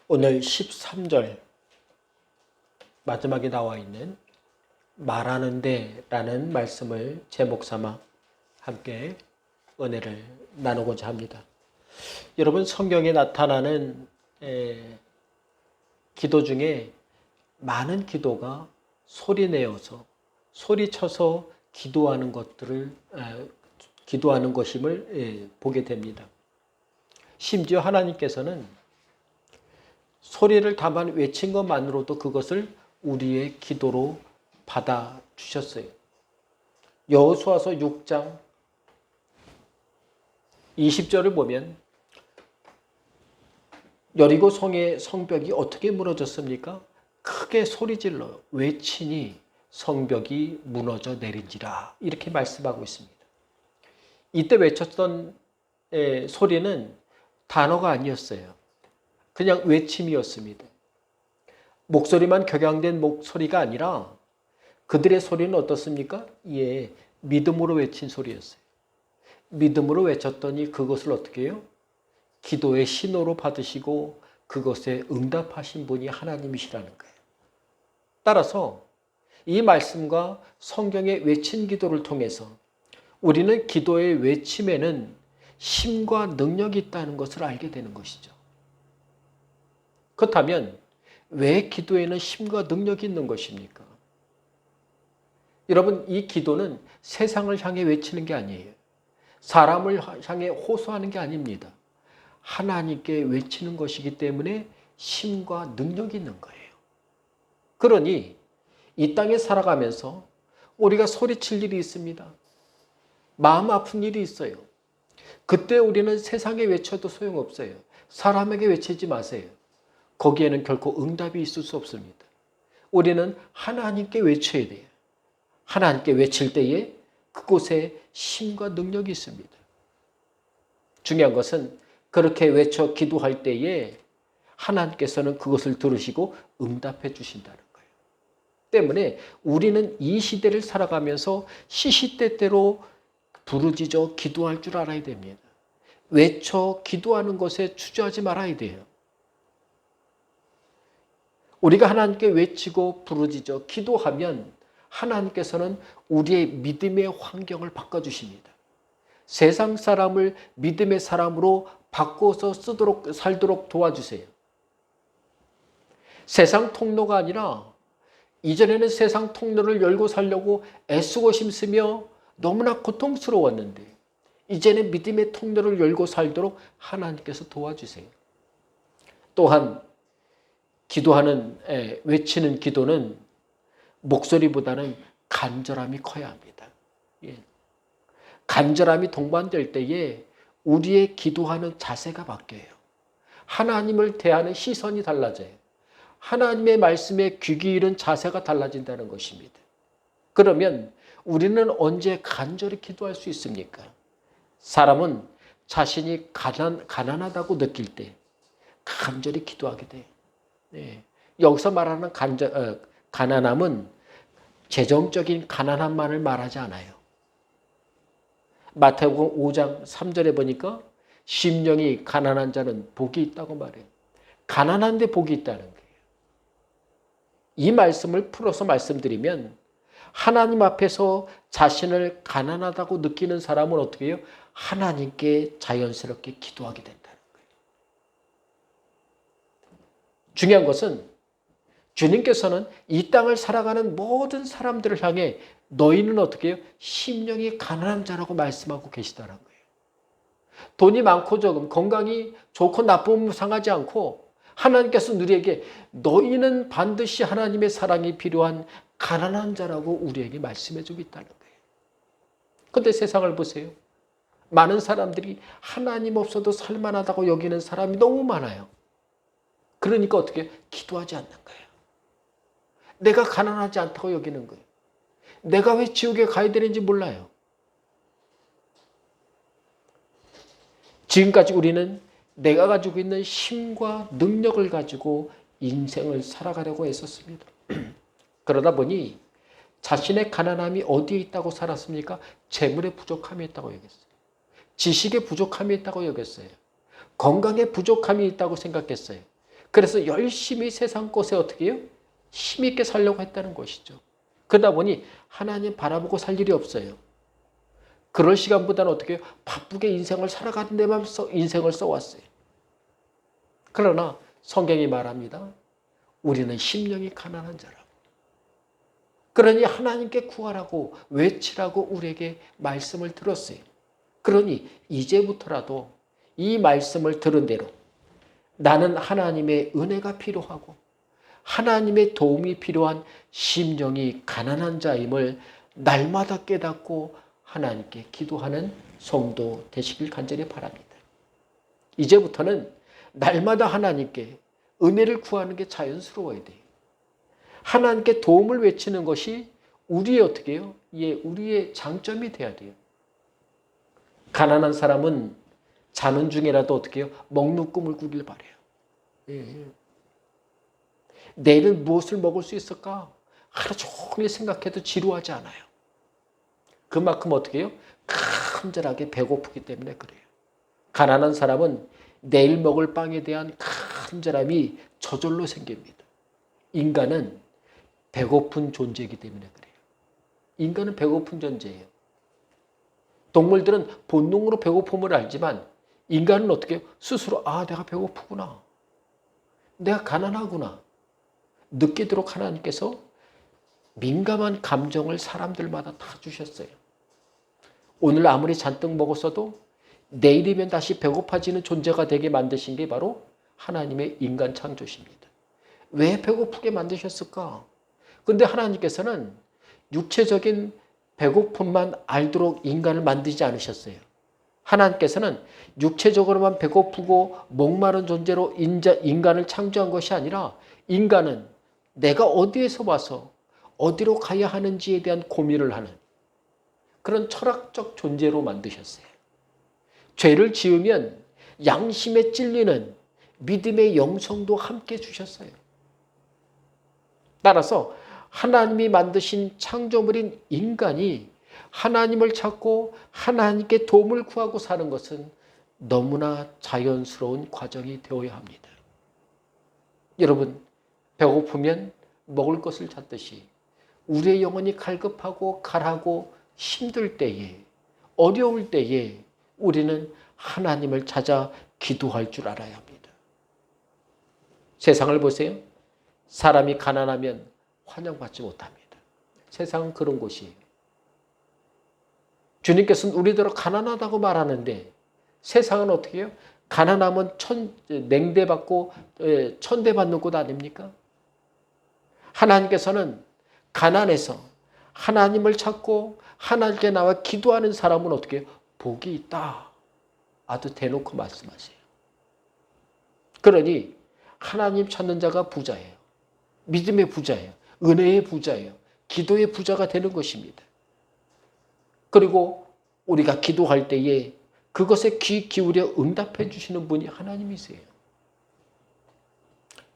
오늘 13절 마지막에 나와 있는 말하는데 라는 말씀을 제목 삼아 함께 은혜를 나누고자 합니다. 여러분, 성경에 나타나는 기도 중에 많은 기도가 소리내어서 소리쳐서 기도하는 것임을 보게 됩니다. 심지어 하나님께서는 소리를 다만 외친 것만으로도 그것을 우리의 기도로 받아주셨어요. 여호수아서 6장 20절을 보면 여리고 성의 성벽이 어떻게 무너졌습니까? 크게 소리질러 외치니 성벽이 무너져 내린지라, 이렇게 말씀하고 있습니다. 이때 외쳤던 소리는 단어가 아니었어요. 그냥 외침이었습니다. 목소리만 격양된 목소리가 아니라 그들의 소리는 어떻습니까? 믿음으로 외친 소리였어요. 믿음으로 외쳤더니 그것을 어떻게 해요? 기도의 신호로 받으시고 그것에 응답하신 분이 하나님이시라는 거예요. 따라서 이 말씀과 성경의 외친 기도를 통해서 우리는 기도의 외침에는 힘과 능력이 있다는 것을 알게 되는 것이죠. 그렇다면 왜 기도에는 힘과 능력이 있는 것입니까? 여러분, 이 기도는 세상을 향해 외치는 게 아니에요. 사람을 향해 호소하는 게 아닙니다. 하나님께 외치는 것이기 때문에 힘과 능력이 있는 거예요. 그러니 이 땅에 살아가면서 우리가 소리칠 일이 있습니다. 마음 아픈 일이 있어요. 그때 우리는 세상에 외쳐도 소용없어요. 사람에게 외치지 마세요. 거기에는 결코 응답이 있을 수 없습니다. 우리는 하나님께 외쳐야 돼요. 하나님께 외칠 때에 그곳에 힘과 능력이 있습니다. 중요한 것은 그렇게 외쳐 기도할 때에 하나님께서는 그것을 들으시고 응답해 주신다는 거예요. 때문에 우리는 이 시대를 살아가면서 시시때때로 부르짖어 기도할 줄 알아야 됩니다. 외쳐 기도하는 것에 주저하지 말아야 돼요. 우리가 하나님께 외치고 부르짖어 기도하면 하나님께서는 우리의 믿음의 환경을 바꿔주십니다. 세상 사람을 믿음의 사람으로 바꿔서 살도록 도와주세요. 세상 통로가 아니라 이전에는 세상 통로를 열고 살려고 애쓰고 힘쓰며 너무나 고통스러웠는데 이제는 믿음의 통로를 열고 살도록 하나님께서 도와주세요. 또한 외치는 기도는 목소리보다는 간절함이 커야 합니다. 간절함이 동반될 때에 우리의 기도하는 자세가 바뀌어요. 하나님을 대하는 시선이 달라져요. 하나님의 말씀에 귀 기울이는 자세가 달라진다는 것입니다. 그러면 우리는 언제 간절히 기도할 수 있습니까? 사람은 자신이 가난하다고 느낄 때 간절히 기도하게 돼요. 여기서 말하는 가난함은 재정적인 가난함만을 말하지 않아요. 마태복음 5장 3절에 보니까 심령이 가난한 자는 복이 있다고 말해요. 가난한데 복이 있다는 거예요. 이 말씀을 풀어서 말씀드리면 하나님 앞에서 자신을 가난하다고 느끼는 사람은 어떻게 해요? 하나님께 자연스럽게 기도하게 된다는 거예요. 중요한 것은 주님께서는 이 땅을 살아가는 모든 사람들을 향해 너희는 어떻게 해요? 심령이 가난한 자라고 말씀하고 계시다는 거예요. 돈이 많고 적음, 건강이 좋고 나쁨 상하지 않고 하나님께서 우리에게 너희는 반드시 하나님의 사랑이 필요한 가난한 자라고 우리에게 말씀해 주고 있다는 거예요. 그런데 세상을 보세요. 많은 사람들이 하나님 없어도 살만하다고 여기는 사람이 너무 많아요. 그러니까 어떻게 기도하지 않는 거예요. 내가 가난하지 않다고 여기는 거예요. 내가 왜 지옥에 가야 되는지 몰라요. 지금까지 우리는 내가 가지고 있는 힘과 능력을 가지고 인생을 살아가려고 했었습니다. 그러다 보니 자신의 가난함이 어디에 있다고 살았습니까? 재물의 부족함이 있다고 여겼어요. 지식의 부족함이 있다고 여겼어요. 건강에 부족함이 있다고 생각했어요. 그래서 열심히 세상 것에 어떻게 해요? 힘있게 살려고 했다는 것이죠. 그러다 보니 하나님 바라보고 살 일이 없어요. 그럴 시간보다는 어떻게 해요? 바쁘게 인생을 살아가는 데만 인생을 써왔어요. 그러나 성경이 말합니다. 우리는 심령이 가난한 자라고. 그러니 하나님께 구하라고 외치라고 우리에게 말씀을 들었어요. 그러니 이제부터라도 이 말씀을 들은 대로 나는 하나님의 은혜가 필요하고 하나님의 도움이 필요한 심령이 가난한 자임을 날마다 깨닫고 하나님께 기도하는 성도 되시길 간절히 바랍니다. 이제부터는 날마다 하나님께 은혜를 구하는 게 자연스러워야 돼요. 하나님께 도움을 외치는 것이 우리의 어떻게 해요? 예, 우리의 장점이 돼야 돼요. 가난한 사람은 자는 중이라도 어떻게 해요? 먹는 꿈을 꾸길 바래요. 예. 내일은 무엇을 먹을 수 있을까? 하루 종일 생각해도 지루하지 않아요. 그만큼 어떻게 해요? 간절하게 배고프기 때문에 그래요. 가난한 사람은 내일 먹을 빵에 대한 간절함이 저절로 생깁니다. 인간은 배고픈 존재이기 때문에 그래요. 인간은 배고픈 존재예요. 동물들은 본능으로 배고픔을 알지만 인간은 어떻게 해요? 스스로 내가 배고프구나. 내가 가난하구나. 느끼도록 하나님께서 민감한 감정을 사람들마다 다 주셨어요. 오늘 아무리 잔뜩 먹었어도 내일이면 다시 배고파지는 존재가 되게 만드신 게 바로 하나님의 인간 창조십니다. 왜 배고프게 만드셨을까? 근데 하나님께서는 육체적인 배고픔만 알도록 인간을 만들지 않으셨어요. 하나님께서는 육체적으로만 배고프고 목마른 존재로 인간을 창조한 것이 아니라 인간은 내가 어디에서 와서 어디로 가야 하는지에 대한 고민을 하는 그런 철학적 존재로 만드셨어요. 죄를 지으면 양심에 찔리는 믿음의 영성도 함께 주셨어요. 따라서 하나님이 만드신 창조물인 인간이 하나님을 찾고 하나님께 도움을 구하고 사는 것은 너무나 자연스러운 과정이 되어야 합니다. 여러분, 배고프면 먹을 것을 찾듯이 우리의 영혼이 갈급하고 가라고 힘들 때에, 어려울 때에 우리는 하나님을 찾아 기도할 줄 알아야 합니다. 세상을 보세요. 사람이 가난하면 환영받지 못합니다. 세상은 그런 곳이에요. 주님께서는 우리대로 가난하다고 말하는데 세상은 어떻게 해요? 가난하면 냉대받고 천대받는 곳 아닙니까? 하나님께서는 가난해서 하나님을 찾고 하나님께 나와 기도하는 사람은 어떻게 해요? 복이 있다. 아주 대놓고 말씀하세요. 그러니 하나님 찾는 자가 부자예요. 믿음의 부자예요. 은혜의 부자예요. 기도의 부자가 되는 것입니다. 그리고 우리가 기도할 때에 그것에 귀 기울여 응답해 주시는 분이 하나님이세요.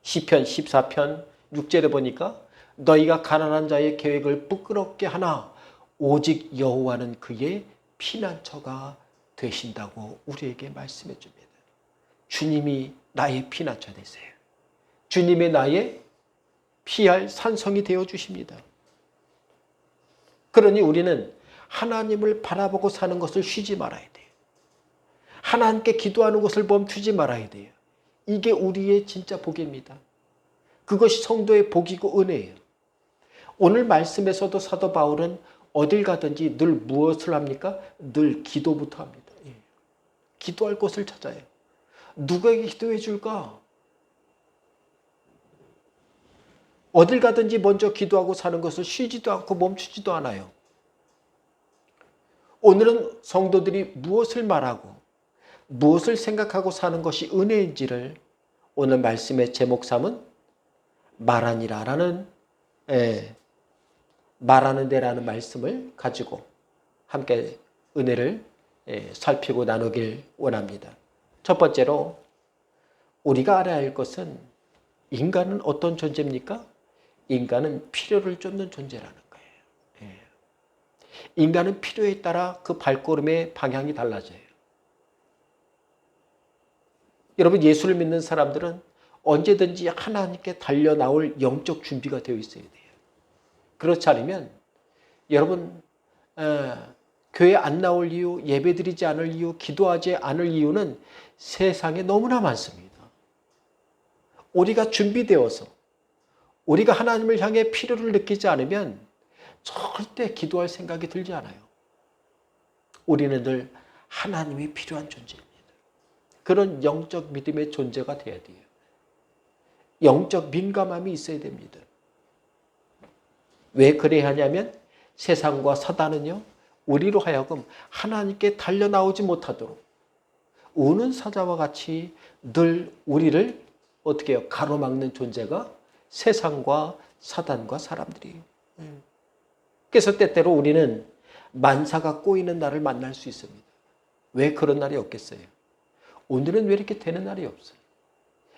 시편 14편 6절에 보니까 너희가 가난한 자의 계획을 부끄럽게 하나 오직 여호와는 그의 피난처가 되신다고 우리에게 말씀해 줍니다. 주님이 나의 피난처 되세요. 주님의 나의 피할 산성이 되어 주십니다. 그러니 우리는 하나님을 바라보고 사는 것을 쉬지 말아야 돼요. 하나님께 기도하는 것을 멈추지 말아야 돼요. 이게 우리의 진짜 복입니다. 그것이 성도의 복이고 은혜예요. 오늘 말씀에서도 사도 바울은 어딜 가든지 늘 무엇을 합니까? 늘 기도부터 합니다. 기도할 곳을 찾아요. 누구에게 기도해 줄까? 어딜 가든지 먼저 기도하고 사는 것을 쉬지도 않고 멈추지도 않아요. 오늘은 성도들이 무엇을 말하고 무엇을 생각하고 사는 것이 은혜인지를 오늘 말씀의 제목 삼은 말하니라라는 말하는 데라는 말씀을 가지고 함께 은혜를 살피고 나누길 원합니다. 첫 번째로 우리가 알아야 할 것은 인간은 어떤 존재입니까? 인간은 필요를 쫓는 존재라는 거예요. 인간은 필요에 따라 그 발걸음의 방향이 달라져요. 여러분, 예수를 믿는 사람들은 언제든지 하나님께 달려 나올 영적 준비가 되어 있어야 돼요. 그렇지 않으면 여러분 교회 안 나올 이유, 예배드리지 않을 이유, 기도하지 않을 이유는 세상에 너무나 많습니다. 우리가 준비되어서 우리가 하나님을 향해 필요를 느끼지 않으면 절대 기도할 생각이 들지 않아요. 우리는 늘 하나님이 필요한 존재입니다. 그런 영적 믿음의 존재가 돼야 돼요. 영적 민감함이 있어야 됩니다. 왜 그래야 하냐면 세상과 사단은요, 우리로 하여금 하나님께 달려나오지 못하도록 우는 사자와 같이 늘 우리를 어떻게 해요? 가로막는 존재가 세상과 사단과 사람들이에요. 그래서 때때로 우리는 만사가 꼬이는 날을 만날 수 있습니다. 왜 그런 날이 없겠어요? 오늘은 왜 이렇게 되는 날이 없어요?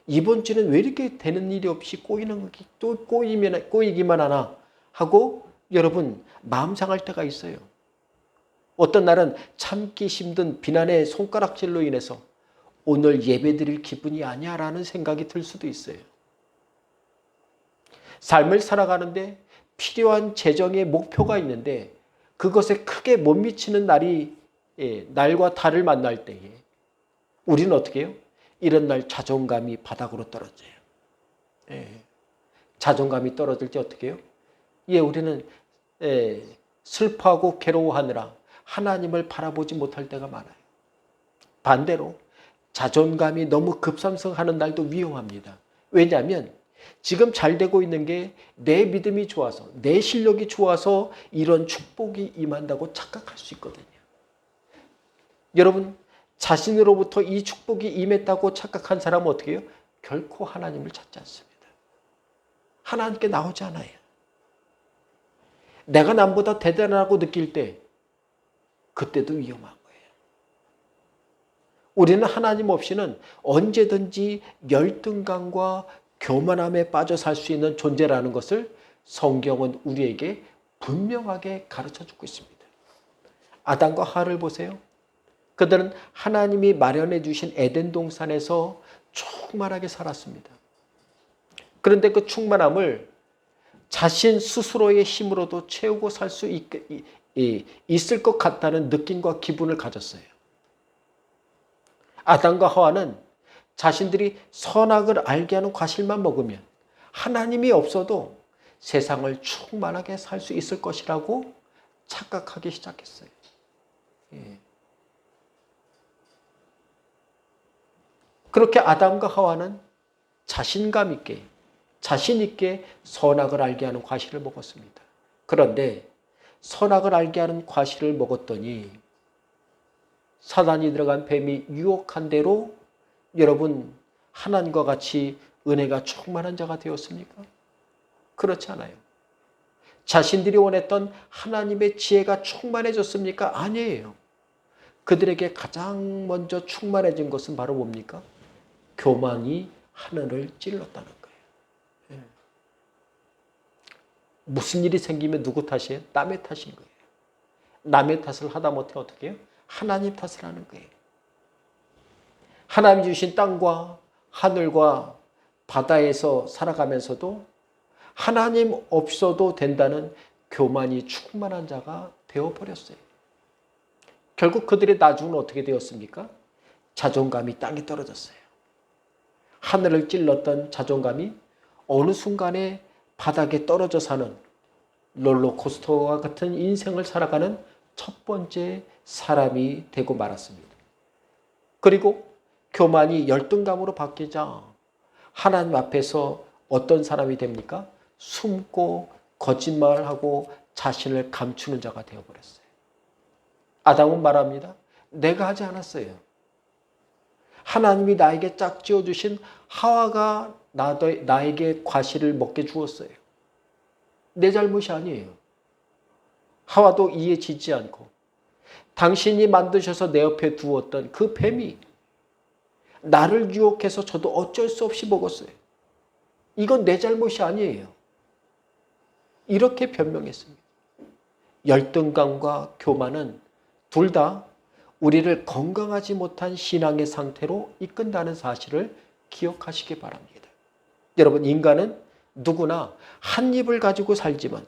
이번 주는 왜 이렇게 되는 일이 없이 또 꼬이기만 하나 하고 여러분 마음 상할 때가 있어요. 어떤 날은 참기 힘든 비난의 손가락질로 인해서 오늘 예배드릴 기분이 아니야라는 생각이 들 수도 있어요. 삶을 살아가는데 필요한 재정의 목표가 있는데 그것에 크게 못 미치는 날과 달을 만날 때에 우리는 어떻게 해요? 이런 날 자존감이 바닥으로 떨어져요. 자존감이 떨어질 때 어떻게 해요? 우리는 슬퍼하고 괴로워하느라 하나님을 바라보지 못할 때가 많아요. 반대로 자존감이 너무 급상승하는 날도 위험합니다. 왜냐하면 지금 잘 되고 있는 게 내 믿음이 좋아서 내 실력이 좋아서 이런 축복이 임한다고 착각할 수 있거든요. 여러분 자신으로부터 이 축복이 임했다고 착각한 사람은 어떻게 해요? 결코 하나님을 찾지 않습니다. 하나님께 나오지 않아요. 내가 남보다 대단하고 느낄 때 그때도 위험한 거예요. 우리는 하나님 없이는 언제든지 열등감과 교만함에 빠져 살 수 있는 존재라는 것을 성경은 우리에게 분명하게 가르쳐주고 있습니다. 아담과 하와를 보세요. 그들은 하나님이 마련해 주신 에덴 동산에서 충만하게 살았습니다. 그런데 그 충만함을 자신 스스로의 힘으로도 채우고 살 수 있을 것 같다는 느낌과 기분을 가졌어요. 아담과 하와는 자신들이 선악을 알게 하는 과실만 먹으면 하나님이 없어도 세상을 충만하게 살 수 있을 것이라고 착각하기 시작했어요. 그렇게 아담과 하와는 자신감 있게, 자신 있게 선악을 알게 하는 과실을 먹었습니다. 그런데 선악을 알게 하는 과실을 먹었더니 사단이 들어간 뱀이 유혹한 대로 여러분 하나님과 같이 은혜가 충만한 자가 되었습니까? 그렇지 않아요. 자신들이 원했던 하나님의 지혜가 충만해졌습니까? 아니에요. 그들에게 가장 먼저 충만해진 것은 바로 뭡니까? 교만이 하늘을 찔렀다는 거예요. 무슨 일이 생기면 누구 탓이에요? 남의 탓인 거예요. 남의 탓을 하다 못해 어떻게 해요? 하나님 탓을 하는 거예요. 하나님 주신 땅과 하늘과 바다에서 살아가면서도 하나님 없어도 된다는 교만이 충만한 자가 되어버렸어요. 결국 그들의 나중은 어떻게 되었습니까? 자존감이 땅에 떨어졌어요. 하늘을 찔렀던 자존감이 어느 순간에 바닥에 떨어져 사는 롤러코스터와 같은 인생을 살아가는 첫 번째 사람이 되고 말았습니다. 그리고 교만이 열등감으로 바뀌자 하나님 앞에서 어떤 사람이 됩니까? 숨고 거짓말하고 자신을 감추는 자가 되어버렸어요. 아담은 말합니다. 내가 하지 않았어요. 하나님이 나에게 짝지어 주신 하와가 나에게 과실을 먹게 주었어요. 내 잘못이 아니에요. 하와도 이해지지 않고 당신이 만드셔서 내 옆에 두었던 그 뱀이 나를 유혹해서 저도 어쩔 수 없이 먹었어요. 이건 내 잘못이 아니에요. 이렇게 변명했습니다. 열등감과 교만은 둘 다 우리를 건강하지 못한 신앙의 상태로 이끈다는 사실을 기억하시기 바랍니다. 여러분, 인간은 누구나 한 입을 가지고 살지만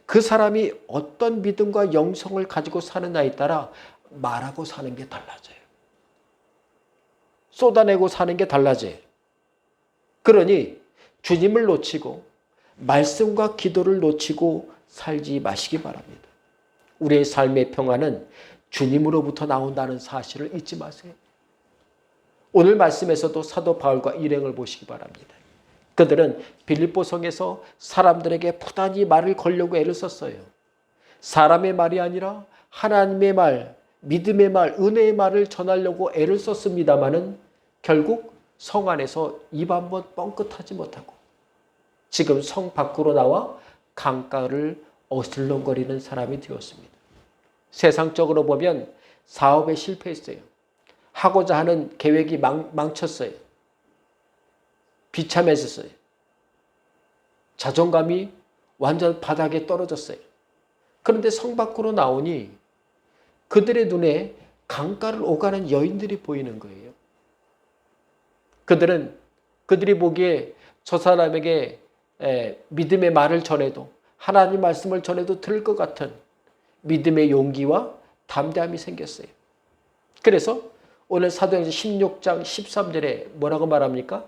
그 사람이 어떤 믿음과 영성을 가지고 사느냐에 따라 말하고 사는 게 달라져요. 쏟아내고 사는 게 달라져요. 그러니 주님을 놓치고 말씀과 기도를 놓치고 살지 마시기 바랍니다. 우리의 삶의 평안은 주님으로부터 나온다는 사실을 잊지 마세요. 오늘 말씀에서도 사도 바울과 일행을 보시기 바랍니다. 그들은 빌립보 성에서 사람들에게 부단히 말을 걸려고 애를 썼어요. 사람의 말이 아니라 하나님의 말, 믿음의 말, 은혜의 말을 전하려고 애를 썼습니다마는 결국 성 안에서 입 한번 뻥끗하지 못하고 지금 성 밖으로 나와 강가를 어슬렁거리는 사람이 되었습니다. 세상적으로 보면 사업에 실패했어요. 하고자 하는 계획이 망쳤어요. 비참해졌어요. 자존감이 완전 바닥에 떨어졌어요. 그런데 성 밖으로 나오니 그들의 눈에 강가를 오가는 여인들이 보이는 거예요. 그들이 보기에 저 사람에게 믿음의 말을 전해도, 하나님 말씀을 전해도 들을 것 같은 믿음의 용기와 담대함이 생겼어요. 그래서 오늘 사도행전 16장 13절에 뭐라고 말합니까?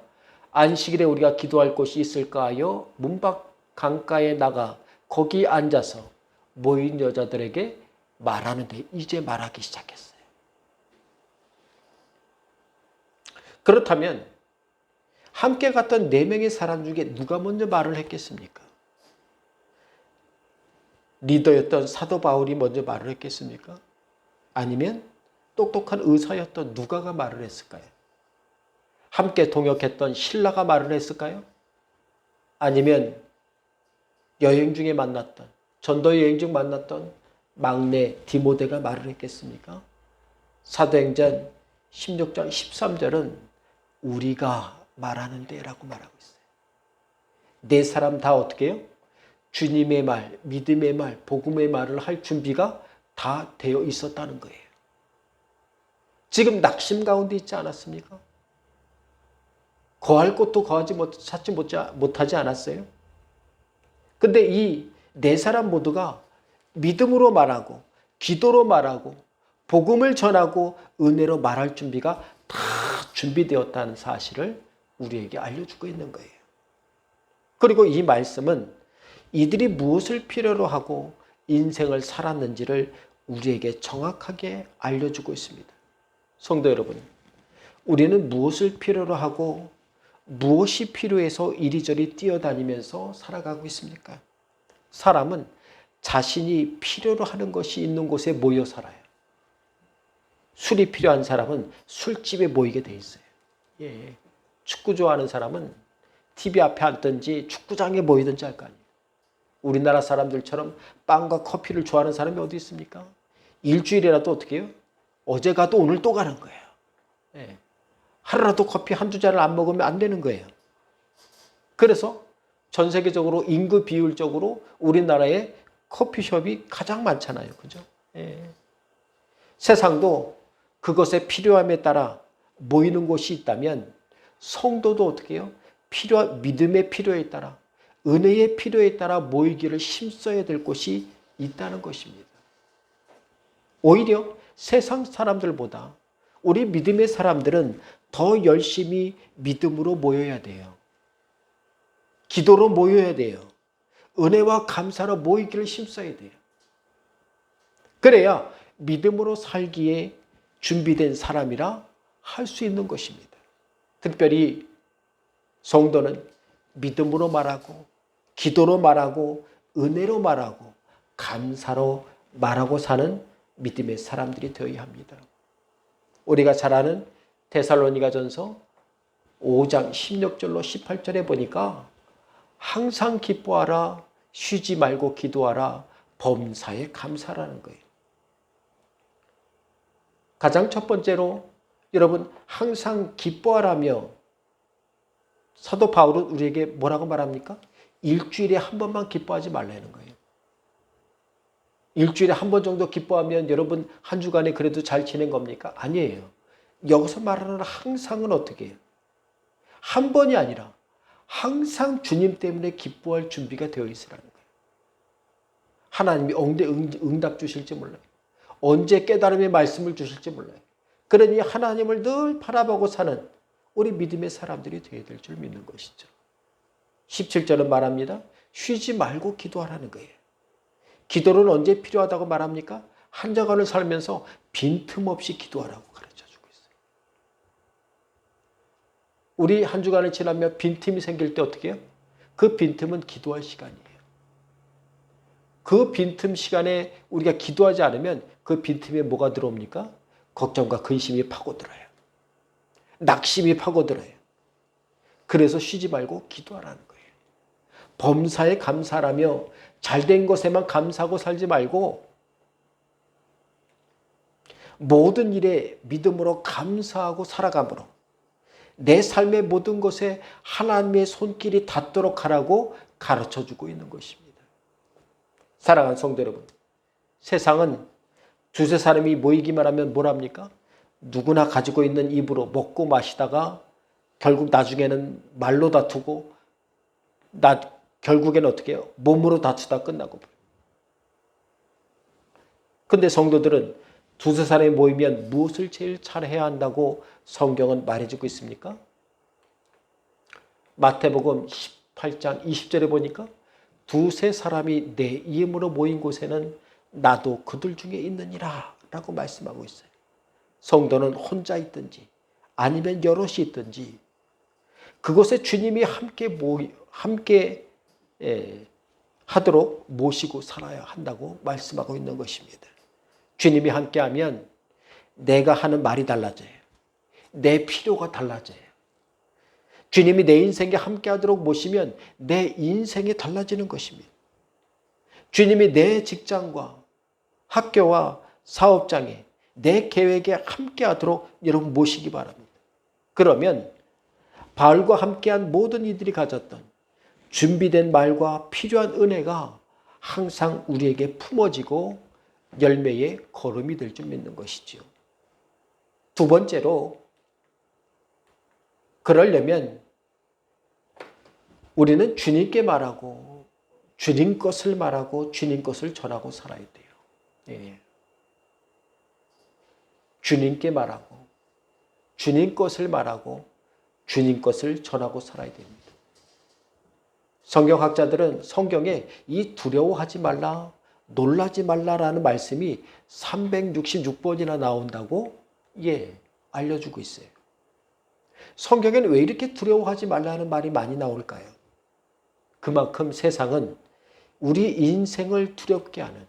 안식일에 우리가 기도할 곳이 있을까 하여 문밖 강가에 나가 거기 앉아서 모인 여자들에게 말하는데 이제 말하기 시작했어요. 그렇다면 함께 갔던 4명의 사람 중에 누가 먼저 말을 했겠습니까? 리더였던 사도 바울이 먼저 말을 했겠습니까? 아니면 똑똑한 의사였던 누가가 말을 했을까요? 함께 동역했던 신라가 말을 했을까요? 아니면 여행 중에 만났던, 전도 여행 중 만났던 막내 디모데가 말을 했겠습니까? 사도행전 16장 13절은 우리가 말하는데 라고 말하고 있어요. 4사람 다 어떻게 해요? 주님의 말, 믿음의 말, 복음의 말을 할 준비가 다 되어 있었다는 거예요. 지금 낙심 가운데 있지 않았습니까? 거할 곳도 찾지 못하지 않았어요? 근데 이 4사람 모두가 믿음으로 말하고 기도로 말하고 복음을 전하고 은혜로 말할 준비가 다 준비되었다는 사실을 우리에게 알려주고 있는 거예요. 그리고 이 말씀은 이들이 무엇을 필요로 하고 인생을 살았는지를 우리에게 정확하게 알려주고 있습니다. 성도 여러분, 우리는 무엇을 필요로 하고 무엇이 필요해서 이리저리 뛰어다니면서 살아가고 있습니까? 사람은 자신이 필요로 하는 것이 있는 곳에 모여 살아요. 술이 필요한 사람은 술집에 모이게 돼 있어요. 예. 축구 좋아하는 사람은 TV 앞에 앉든지 축구장에 모이든지 할 거 아니에요. 우리나라 사람들처럼 빵과 커피를 좋아하는 사람이 어디 있습니까? 일주일이라도 어떻게 해요? 어제 가도 오늘 또 가는 거예요. 예. 하루라도 커피 한두 잔을 안 먹으면 안 되는 거예요. 그래서 전 세계적으로 인구 비율적으로 우리나라에 커피숍이 가장 많잖아요. 그죠? 예. 세상도 그것의 필요함에 따라 모이는 곳이 있다면 성도도 어떻게 해요? 믿음의 필요에 따라, 은혜의 필요에 따라 모이기를 힘써야 될 곳이 있다는 것입니다. 오히려 세상 사람들보다 우리 믿음의 사람들은 더 열심히 믿음으로 모여야 돼요. 기도로 모여야 돼요. 은혜와 감사로 모이기를 힘써야 돼요. 그래야 믿음으로 살기에 준비된 사람이라 할 수 있는 것입니다. 특별히 성도는 믿음으로 말하고 기도로 말하고 은혜로 말하고 감사로 말하고 사는 믿음의 사람들이 되어야 합니다. 우리가 잘 아는 데살로니가전서 5장 16절로 18절에 보니까 항상 기뻐하라, 쉬지 말고 기도하라, 범사에 감사라는 거예요. 가장 첫 번째로 여러분 항상 기뻐하라며 사도 바울은 우리에게 뭐라고 말합니까? 일주일에 한 번만 기뻐하지 말라는 거예요. 일주일에 한 번 정도 기뻐하면 여러분 한 주간에 그래도 잘 지낸 겁니까? 아니에요. 여기서 말하는 항상은 어떻게 해요? 한 번이 아니라 항상 주님 때문에 기뻐할 준비가 되어 있으라는 거예요. 하나님이 언제 응답 주실지 몰라요. 언제 깨달음의 말씀을 주실지 몰라요. 그러니 하나님을 늘 바라보고 사는 우리 믿음의 사람들이 되어야 될 줄 믿는 것이죠. 17절은 말합니다. 쉬지 말고 기도하라는 거예요. 기도는 언제 필요하다고 말합니까? 한 주간을 살면서 빈틈없이 기도하라고 가르쳐주고 있어요. 우리 한 주간을 지나면 빈틈이 생길 때 어떻게 해요? 그 빈틈은 기도할 시간이에요. 그 빈틈 시간에 우리가 기도하지 않으면 그 빈틈에 뭐가 들어옵니까? 걱정과 근심이 파고들어요. 낙심이 파고들어요. 그래서 쉬지 말고 기도하라는 거예요. 범사에 감사하며 잘된 것에만 감사하고 살지 말고 모든 일에 믿음으로 감사하고 살아감으로 내 삶의 모든 것에 하나님의 손길이 닿도록 하라고 가르쳐주고 있는 것입니다. 사랑하는 성도 여러분, 세상은 두세 사람이 모이기만 하면 뭐랍니까? 누구나 가지고 있는 입으로 먹고 마시다가 결국 나중에는 말로 다투고 결국에는 어떻게 해요? 몸으로 다투다 끝나고. 근데 성도들은 두세 사람이 모이면 무엇을 제일 잘해야 한다고 성경은 말해주고 있습니까? 마태복음 18장 20절에 보니까 두세 사람이 내 이름으로 모인 곳에는 나도 그들 중에 있느니라 라고 말씀하고 있어요. 성도는 혼자 있든지 아니면 여럿이 있든지 그곳에 주님이 함께 하도록 모시고 살아야 한다고 말씀하고 있는 것입니다. 주님이 함께하면 내가 하는 말이 달라져요. 내 필요가 달라져요. 주님이 내 인생에 함께하도록 모시면 내 인생이 달라지는 것입니다. 주님이 내 직장과 학교와 사업장에 내 계획에 함께하도록 여러분 모시기 바랍니다. 그러면 바울과 함께한 모든 이들이 가졌던 준비된 말과 필요한 은혜가 항상 우리에게 품어지고 열매의 걸음이 될 줄 믿는 것이죠. 두 번째로 그러려면 우리는 주님께 말하고 주님 것을 말하고 주님 것을 전하고 살아야 돼요. 예. 주님께 말하고 주님 것을 말하고 주님 것을 전하고 살아야 됩니다. 성경학자들은 성경에 이 두려워하지 말라, 놀라지 말라라는 말씀이 366번이나 나온다고 알려주고 있어요. 성경에는 왜 이렇게 두려워하지 말라는 말이 많이 나올까요? 그만큼 세상은 우리 인생을 두렵게 하는,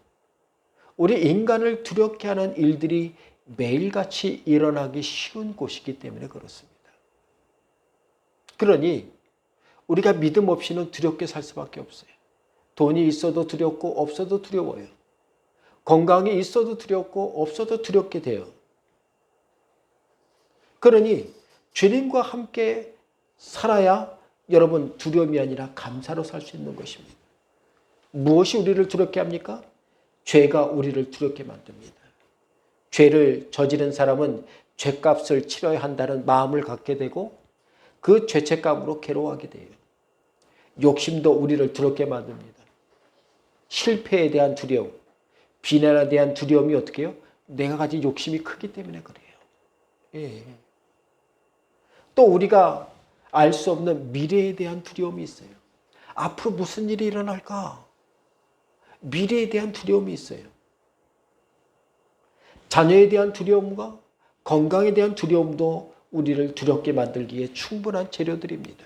우리 인간을 두렵게 하는 일들이 매일같이 일어나기 쉬운 곳이기 때문에 그렇습니다. 그러니 우리가 믿음 없이는 두렵게 살 수밖에 없어요. 돈이 있어도 두렵고 없어도 두려워요. 건강이 있어도 두렵고 없어도 두렵게 돼요. 그러니 주님과 함께 살아야 여러분 두려움이 아니라 감사로 살 수 있는 것입니다. 무엇이 우리를 두렵게 합니까? 죄가 우리를 두렵게 만듭니다. 죄를 저지른 사람은 죄값을 치러야 한다는 마음을 갖게 되고 그 죄책감으로 괴로워하게 돼요. 욕심도 우리를 두렵게 만듭니다. 실패에 대한 두려움, 비난에 대한 두려움이 어떻게 해요? 내가 가진 욕심이 크기 때문에 그래요. 예. 또 우리가 알 수 없는 미래에 대한 두려움이 있어요. 앞으로 무슨 일이 일어날까? 미래에 대한 두려움이 있어요. 자녀에 대한 두려움과 건강에 대한 두려움도 우리를 두렵게 만들기에 충분한 재료들입니다.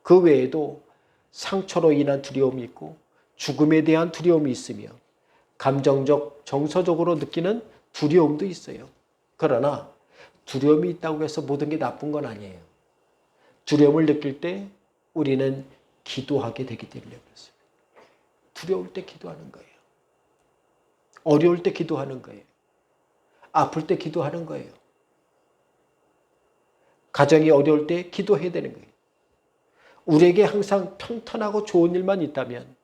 그 외에도 상처로 인한 두려움이 있고 죽음에 대한 두려움이 있으며 감정적, 정서적으로 느끼는 두려움도 있어요. 그러나 두려움이 있다고 해서 모든 게 나쁜 건 아니에요. 두려움을 느낄 때 우리는 기도하게 되기 때문에 그렇습니다. 두려울 때 기도하는 거예요. 어려울 때 기도하는 거예요. 아플 때 기도하는 거예요. 가정이 어려울 때 기도해야 되는 거예요. 우리에게 항상 평탄하고 좋은 일만 있다면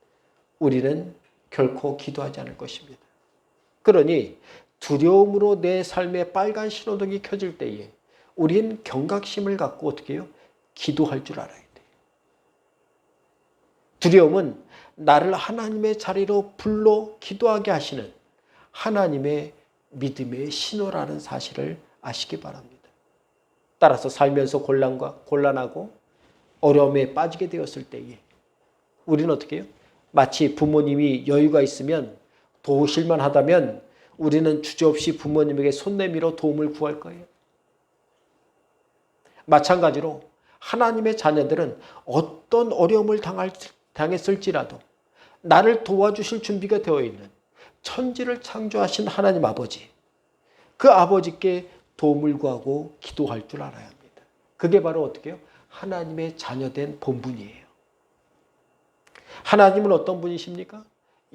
우리는 결코 기도하지 않을 것입니다. 그러니 두려움으로 내 삶에 빨간 신호등이 켜질 때에 우리는 경각심을 갖고 어떻게 해요? 기도할 줄 알아야 돼요. 두려움은 나를 하나님의 자리로 불러 기도하게 하시는 하나님의 믿음의 신호라는 사실을 아시기 바랍니다. 따라서 살면서 곤란하고 어려움에 빠지게 되었을 때에 우리는 어떻게 해요? 마치 부모님이 여유가 있으면 도우실만 하다면 우리는 주저없이 부모님에게 손 내밀어 도움을 구할 거예요. 마찬가지로 하나님의 자녀들은 어떤 어려움을 당했을지라도 나를 도와주실 준비가 되어 있는 천지를 창조하신 하나님 아버지, 그 아버지께 도움을 구하고 기도할 줄 알아야 합니다. 그게 바로 어떻게 해요? 하나님의 자녀된 본분이에요. 하나님은 어떤 분이십니까?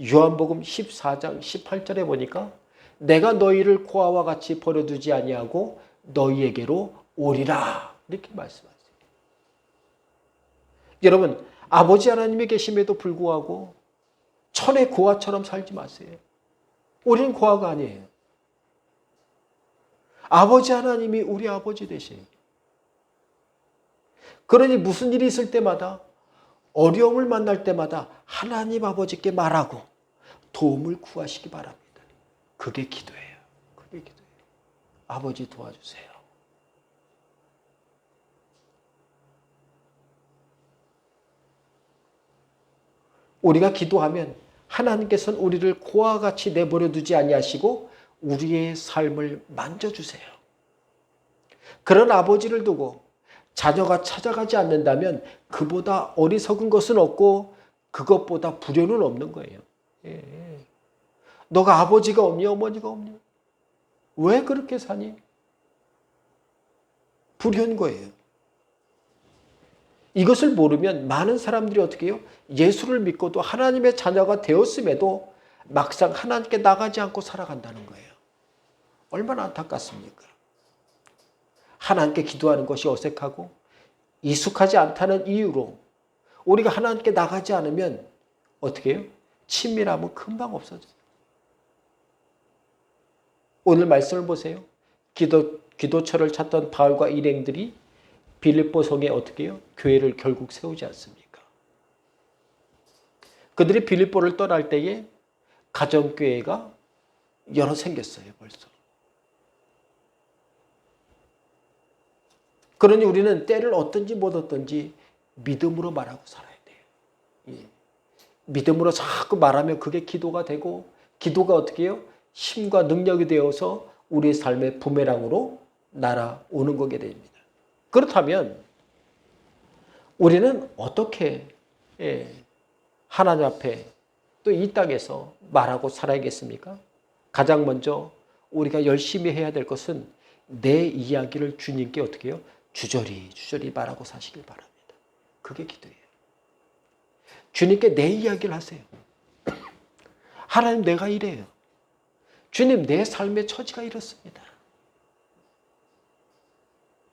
요한복음 14장 18절에 보니까 내가 너희를 고아와 같이 버려두지 아니하고 너희에게로 오리라 이렇게 말씀하세요. 여러분, 아버지 하나님이 계심에도 불구하고 천의 고아처럼 살지 마세요. 우리는 고아가 아니에요. 아버지 하나님이 우리 아버지 되세요. 그러니 무슨 일이 있을 때마다 어려움을 만날 때마다 하나님 아버지께 말하고 도움을 구하시기 바랍니다. 그게 기도예요. 그게 기도예요. 아버지 도와주세요. 우리가 기도하면 하나님께서는 우리를 고아와 같이 내버려 두지 아니하시고 우리의 삶을 만져주세요. 그런 아버지를 두고 자녀가 찾아가지 않는다면 그보다 어리석은 것은 없고 그것보다 불효는 없는 거예요. 예. 너가 아버지가 없니 어머니가 없니? 왜 그렇게 사니? 불효인 거예요. 이것을 모르면 많은 사람들이 어떻게 해요? 예수를 믿고도 하나님의 자녀가 되었음에도 막상 하나님께 나가지 않고 살아간다는 거예요. 얼마나 안타깝습니까? 하나님께 기도하는 것이 어색하고 익숙하지 않다는 이유로 우리가 하나님께 나가지 않으면 어떻게 해요? 친밀함은 금방 없어져요. 오늘 말씀을 보세요. 기도처를 찾던 바울과 일행들이 빌립보 성에 어떻게 해요? 교회를 결국 세우지 않습니까? 그들이 빌립보를 떠날 때에 가정교회가 여러 생겼어요, 벌써. 그러니 우리는 때를 얻든지 못 얻든지 믿음으로 말하고 살아야 돼요. 예. 믿음으로 자꾸 말하면 그게 기도가 되고 기도가 어떻게 해요? 힘과 능력이 되어서 우리의 삶의 부메랑으로 날아오는 거게 됩니다. 그렇다면 우리는 어떻게 하나님 앞에 또 이 땅에서 말하고 살아야겠습니까? 가장 먼저 우리가 열심히 해야 될 것은 내 이야기를 주님께 어떻게 해요? 주저리 말하고 사시길 바랍니다. 그게 기도예요. 주님께 내 이야기를 하세요. 하나님 내가 이래요. 주님 내 삶의 처지가 이렇습니다.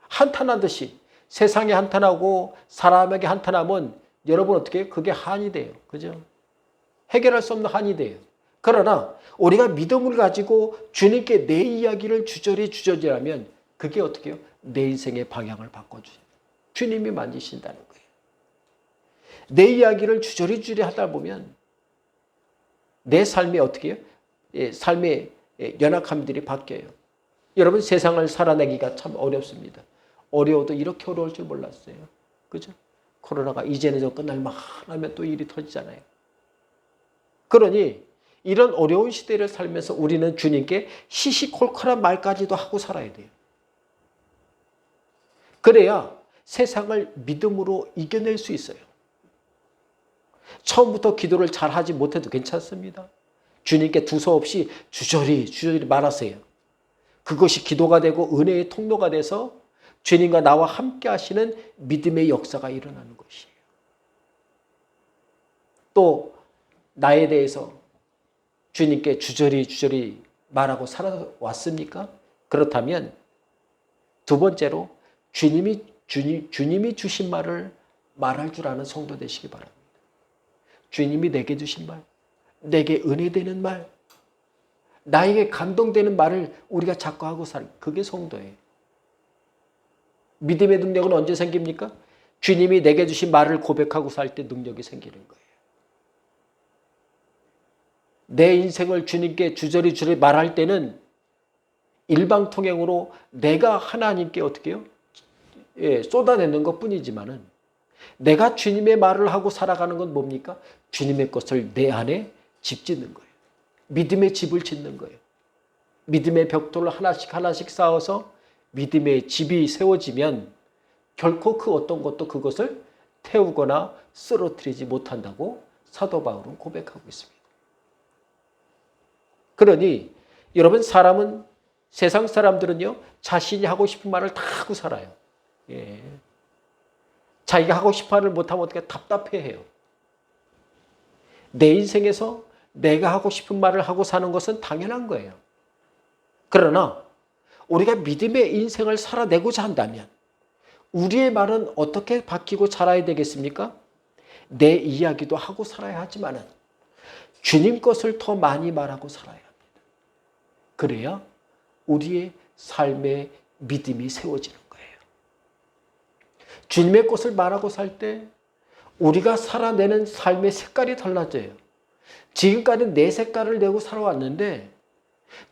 한탄하듯이 세상에 한탄하고 사람에게 한탄하면 여러분 어떻게 해요? 그게 한이 돼요. 그죠? 해결할 수 없는 한이 돼요. 그러나 우리가 믿음을 가지고 주님께 내 이야기를 주저리 하면 그게 어떻게 해요? 내 인생의 방향을 바꿔줘요. 주님이 만지신다는 거예요. 내 이야기를 주저리 하다 보면 내 삶이 어떻게 해요? 삶의 연약함들이 바뀌어요. 여러분 세상을 살아내기가 참 어렵습니다. 어려워도 이렇게 어려울 줄 몰랐어요. 그죠? 코로나가 이제는 좀 끝날만 하면 또 일이 터지잖아요. 그러니 이런 어려운 시대를 살면서 우리는 주님께 시시콜콜한 말까지도 하고 살아야 돼요. 그래야 세상을 믿음으로 이겨낼 수 있어요. 처음부터 기도를 잘하지 못해도 괜찮습니다. 주님께 두서없이 주저리 말하세요. 그것이 기도가 되고 은혜의 통로가 돼서 주님과 나와 함께 하시는 믿음의 역사가 일어나는 것이에요. 또 나에 대해서 주님께 주저리 말하고 살아왔습니까? 그렇다면 두 번째로 주님이 주신 말을 말할 줄 아는 성도 되시기 바랍니다. 주님이 내게 주신 말, 내게 은혜되는 말, 나에게 감동되는 말을 우리가 자꾸 하고 그게 성도예요. 믿음의 능력은 언제 생깁니까? 주님이 내게 주신 말을 고백하고 살 때 능력이 생기는 거예요. 내 인생을 주님께 주저리 말할 때는 일방통행으로 내가 하나님께 어떻게 해요? 쏟아내는 것 뿐이지만은 내가 주님의 말을 하고 살아가는 건 뭡니까? 주님의 것을 내 안에 집 짓는 거예요. 믿음의 집을 짓는 거예요. 믿음의 벽돌을 하나씩 쌓아서 믿음의 집이 세워지면 결코 그 어떤 것도 그것을 태우거나 쓰러뜨리지 못한다고 사도 바울은 고백하고 있습니다. 그러니 여러분, 세상 사람들은요, 자신이 하고 싶은 말을 다 하고 살아요. 자기가 하고 싶은 말을 못하면 어떻게 답답해해요. 내 인생에서 내가 하고 싶은 말을 하고 사는 것은 당연한 거예요. 그러나 우리가 믿음의 인생을 살아내고자 한다면 우리의 말은 어떻게 바뀌고 살아야 되겠습니까? 내 이야기도 하고 살아야 하지만은 주님 것을 더 많이 말하고 살아야 합니다. 그래야 우리의 삶의 믿음이 세워지는 거예요. 주님의 것을 말하고 살 때 우리가 살아내는 삶의 색깔이 달라져요. 지금까지 내 색깔을 내고 살아왔는데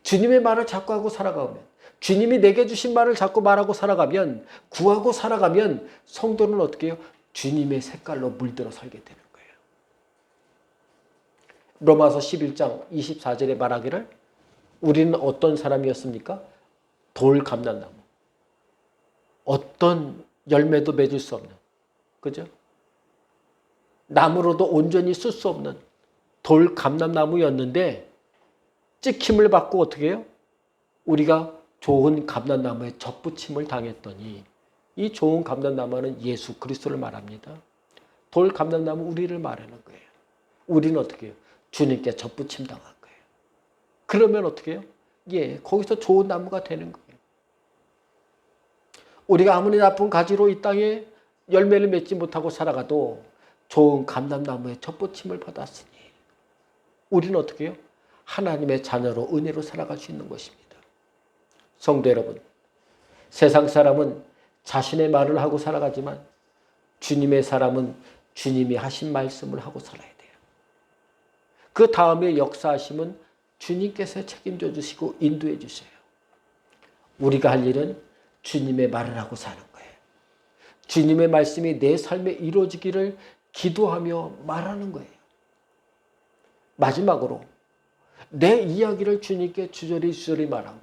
주님의 말을 자꾸 하고 살아가면, 주님이 내게 주신 말을 자꾸 말하고 살아가면, 구하고 살아가면 성도는 어떻게 해요? 주님의 색깔로 물들어 살게 되는 거예요. 로마서 11장 24절에 말하기를 우리는 어떤 사람이었습니까? 돌 감람나무. 어떤 열매도 맺을 수 없는, 그죠? 나무로도 온전히 쓸 수 없는 돌 감람나무였는데 찍힘을 받고 어떻게 해요? 우리가 좋은 감람나무에 접붙임을 당했더니 이 좋은 감람나무는 예수 그리스도를 말합니다. 돌 감람나무 우리를 말하는 거예요. 우리는 어떻게 해요? 주님께 접붙임 당한 거예요. 그러면 어떻게 해요? 거기서 좋은 나무가 되는 거예요. 우리가 아무리 나쁜 가지로 이 땅에 열매를 맺지 못하고 살아가도 좋은 감람나무에 접붙임을 받았으니 우리는 어떻게 해요? 하나님의 자녀로 은혜로 살아갈 수 있는 것입니다. 성도 여러분, 세상 사람은 자신의 말을 하고 살아가지만 주님의 사람은 주님이 하신 말씀을 하고 살아야 돼요. 그 다음에 역사하심은 주님께서 책임져 주시고 인도해 주세요. 우리가 할 일은 주님의 말을 하고 사는 거예요. 주님의 말씀이 내 삶에 이루어지기를 기도하며 말하는 거예요. 마지막으로 내 이야기를 주님께 주저리 말하고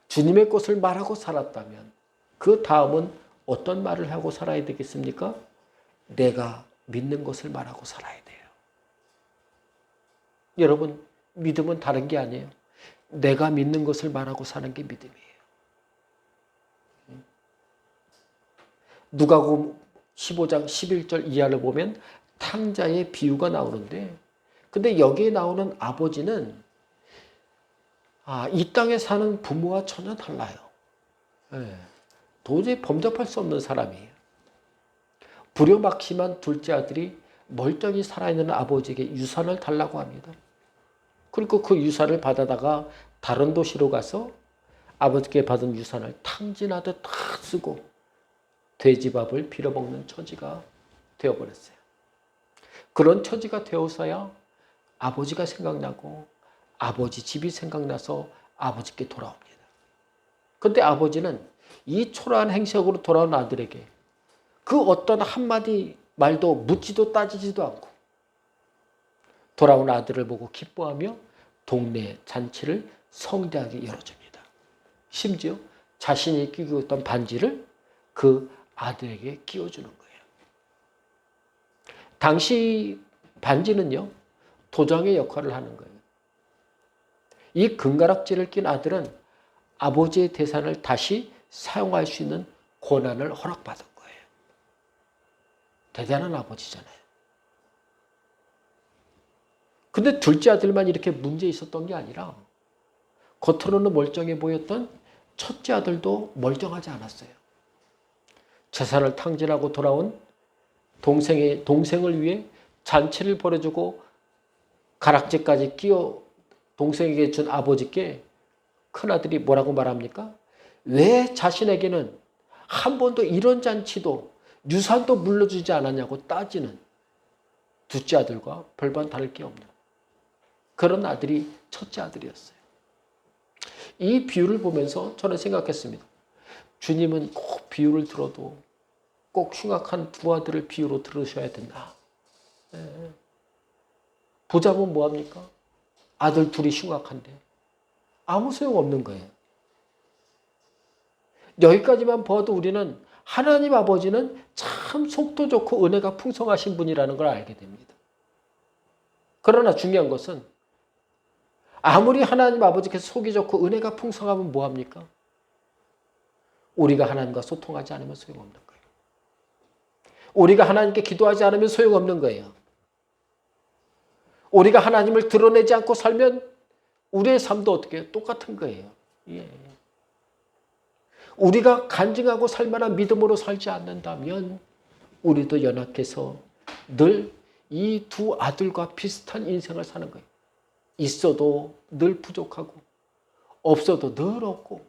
주님의 것을 말하고 살았다면 그 다음은 어떤 말을 하고 살아야 되겠습니까? 내가 믿는 것을 말하고 살아야 돼요. 여러분, 믿음은 다른 게 아니에요. 내가 믿는 것을 말하고 사는 게 믿음이에요. 누가복음 15장 11절 이하를 보면 탕자의 비유가 나오는데, 근데 여기에 나오는 아버지는 이 땅에 사는 부모와 전혀 달라요. 도저히 범접할 수 없는 사람이에요. 불효막심한 둘째 아들이 멀쩡히 살아있는 아버지에게 유산을 달라고 합니다. 그리고 그 유산을 받아다가 다른 도시로 가서 아버지께 받은 유산을 탕진하듯 다 쓰고 돼지밥을 빌어먹는 처지가 되어버렸어요. 그런 처지가 되어서야 아버지가 생각나고 아버지 집이 생각나서 아버지께 돌아옵니다. 그런데 아버지는 이 초라한 행색으로 돌아온 아들에게 그 어떤 한마디 말도 묻지도 따지지도 않고 돌아온 아들을 보고 기뻐하며 동네 잔치를 성대하게 열어줍니다. 심지어 자신이 끼고 있던 반지를 그 아들에게 끼워주는 거예요. 당시 반지는요, 도장의 역할을 하는 거예요. 이 금가락지를 낀 아들은 아버지의 재산을 다시 사용할 수 있는 권한을 허락받은 거예요. 대단한 아버지잖아요. 근데 둘째 아들만 이렇게 문제 있었던 게 아니라 겉으로는 멀쩡해 보였던 첫째 아들도 멀쩡하지 않았어요. 재산을 탕진하고 돌아온 동생을 위해 잔치를 벌여주고 가락지까지 끼워 동생에게 준 아버지께 큰아들이 뭐라고 말합니까? 왜 자신에게는 한 번도 이런 잔치도 유산도 물려주지 않았냐고 따지는 둘째 아들과 별반 다를 게 없는. 그런 아들이 첫째 아들이었어요. 이 비유를 보면서 저는 생각했습니다. 주님은 꼭 비유를 들어도 꼭 흉악한 두 아들을 비유로 들으셔야 된다. 보자면 뭐합니까? 아들 둘이 흉악한데 아무 소용없는 거예요. 여기까지만 봐도 우리는 하나님 아버지는 참 속도 좋고 은혜가 풍성하신 분이라는 걸 알게 됩니다. 그러나 중요한 것은 아무리 하나님 아버지께서 속이 좋고 은혜가 풍성하면 뭐합니까? 우리가 하나님과 소통하지 않으면 소용없는 거예요. 우리가 하나님께 기도하지 않으면 소용없는 거예요. 우리가 하나님을 드러내지 않고 살면 우리의 삶도 어떻게 해요? 똑같은 거예요. 예. 우리가 간증하고 살 만한 믿음으로 살지 않는다면 우리도 연약해서 늘 이 두 아들과 비슷한 인생을 사는 거예요. 있어도 늘 부족하고 없어도 늘 없고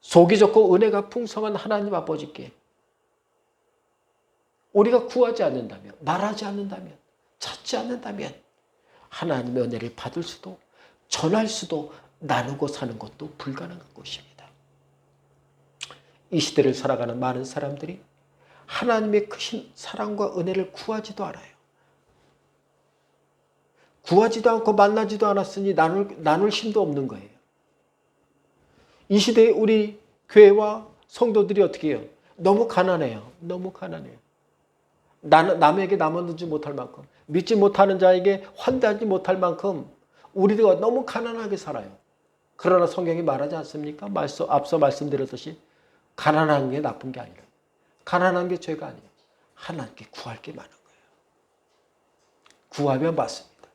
속이 좋고 은혜가 풍성한 하나님 아버지께 우리가 구하지 않는다면, 말하지 않는다면, 찾지 않는다면 하나님의 은혜를 받을 수도 전할 수도 나누고 사는 것도 불가능한 것입니다. 이 시대를 살아가는 많은 사람들이 하나님의 크신 사랑과 은혜를 구하지도 않아요. 구하지도 않고 만나지도 않았으니 나눌 힘도 없는 거예요. 이 시대에 우리 교회와 성도들이 어떻게 해요? 너무 가난해요. 너무 가난해요. 남에게 나눠주지 못할 만큼, 믿지 못하는 자에게 환대하지 못할 만큼 우리가 너무 가난하게 살아요. 그러나 성경이 말하지 않습니까? 앞서 말씀드렸듯이 가난한 게 나쁜 게 아니라 가난한 게 죄가 아니에요. 하나님께 구할 게 많은 거예요. 구하면 받습니다.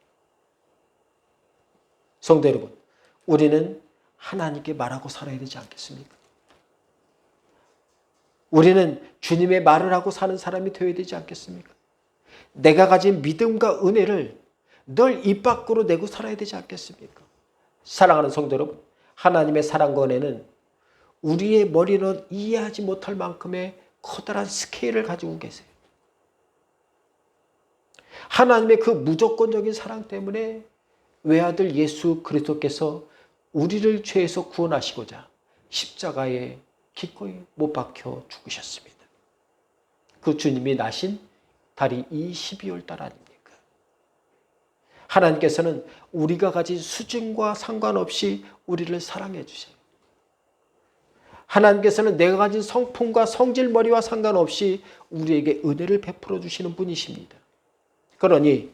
성도 여러분, 우리는 하나님께 말하고 살아야 되지 않겠습니까? 우리는 주님의 말을 하고 사는 사람이 되어야 되지 않겠습니까? 내가 가진 믿음과 은혜를 늘 입 밖으로 내고 살아야 되지 않겠습니까? 사랑하는 성도 여러분, 하나님의 사랑과 은혜는 우리의 머리는 이해하지 못할 만큼의 커다란 스케일을 가지고 계세요. 하나님의 그 무조건적인 사랑 때문에 외아들 예수 그리스도께서 우리를 죄에서 구원하시고자 십자가에 기꺼이 못 박혀 죽으셨습니다. 그 주님이 나신 달이 이 12월 달 아닙니까? 하나님께서는 우리가 가진 수준과 상관없이 우리를 사랑해 주세요. 하나님께서는 내가 가진 성품과 성질머리와 상관없이 우리에게 은혜를 베풀어 주시는 분이십니다. 그러니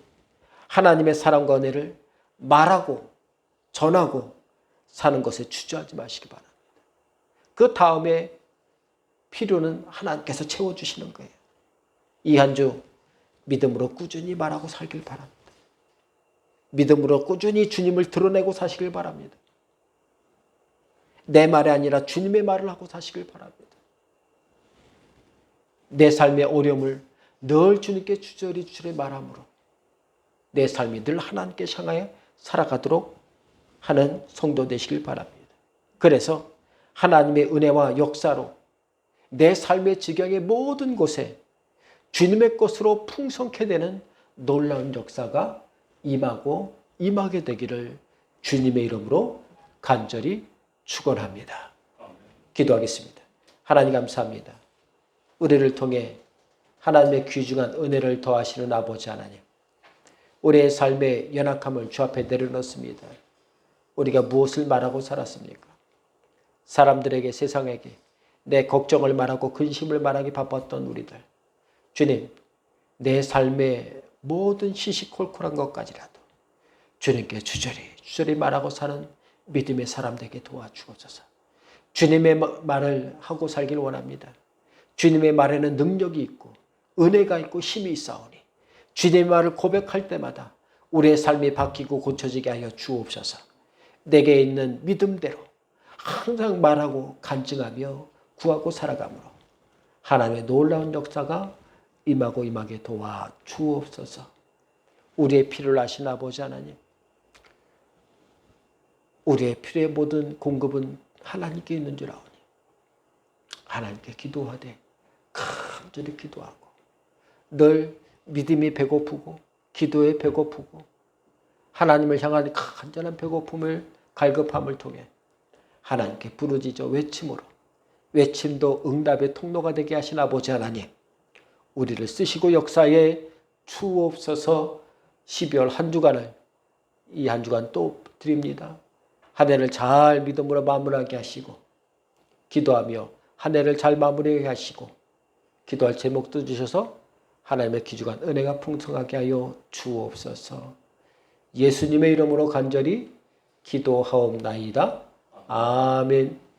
하나님의 사랑과 은혜를 말하고 전하고 사는 것에 주저하지 마시기 바랍니다. 그 다음에 필요는 하나님께서 채워주시는 거예요. 이 한 주 믿음으로 꾸준히 말하고 살길 바랍니다. 믿음으로 꾸준히 주님을 드러내고 사시길 바랍니다. 내 말이 아니라 주님의 말을 하고 사시길 바랍니다. 내 삶의 어려움을 늘 주님께 주저리 말함으로 내 삶이 늘 하나님께 향하여 살아가도록 하는 성도 되시길 바랍니다. 그래서 하나님의 은혜와 역사로 내 삶의 지경의 모든 곳에 주님의 것으로 풍성케 되는 놀라운 역사가 임하게 되기를 주님의 이름으로 간절히 축원합니다. 기도하겠습니다. 하나님 감사합니다. 우리를 통해 하나님의 귀중한 은혜를 더하시는 아버지 하나님, 우리의 삶의 연약함을 주 앞에 내려놓습니다. 우리가 무엇을 말하고 살았습니까? 사람들에게, 세상에게 내 걱정을 말하고 근심을 말하기 바빴던 우리들, 주님, 내 삶의 모든 시시콜콜한 것까지라도 주님께 주저리 말하고 사는 믿음의 사람 되게 도와주옵소서. 주님의 말을 하고 살길 원합니다. 주님의 말에는 능력이 있고 은혜가 있고 힘이 있사오니 주님의 말을 고백할 때마다 우리의 삶이 바뀌고 고쳐지게 하여 주옵소서. 내게 있는 믿음대로 항상 말하고 간증하며 구하고 살아가므로 하나님의 놀라운 역사가 임하게 도와 주옵소서. 우리의 필요를 아신 아버지 하나님, 우리의 필요의 모든 공급은 하나님께 있는 줄 아오니 하나님께 기도하되 간절히 기도하고 늘 믿음이 배고프고 기도에 배고프고 하나님을 향한 간절한 배고픔을 갈급함을 통해 하나님께 부르짖어 외침으로 외침도 응답의 통로가 되게 하신 아버지 하나님, 우리를 쓰시고 역사에 주옵소서. 12월 한 주간을 이 한 주간 또 드립니다. 한 해를 잘 믿음으로 마무리하게 하시고 기도하며 한 해를 잘 마무리하게 하시고 기도할 제목도 주셔서 하나님의 기주간 은혜가 풍성하게 하여 주옵소서. 예수님의 이름으로 간절히 기도하옵나이다. 아멘.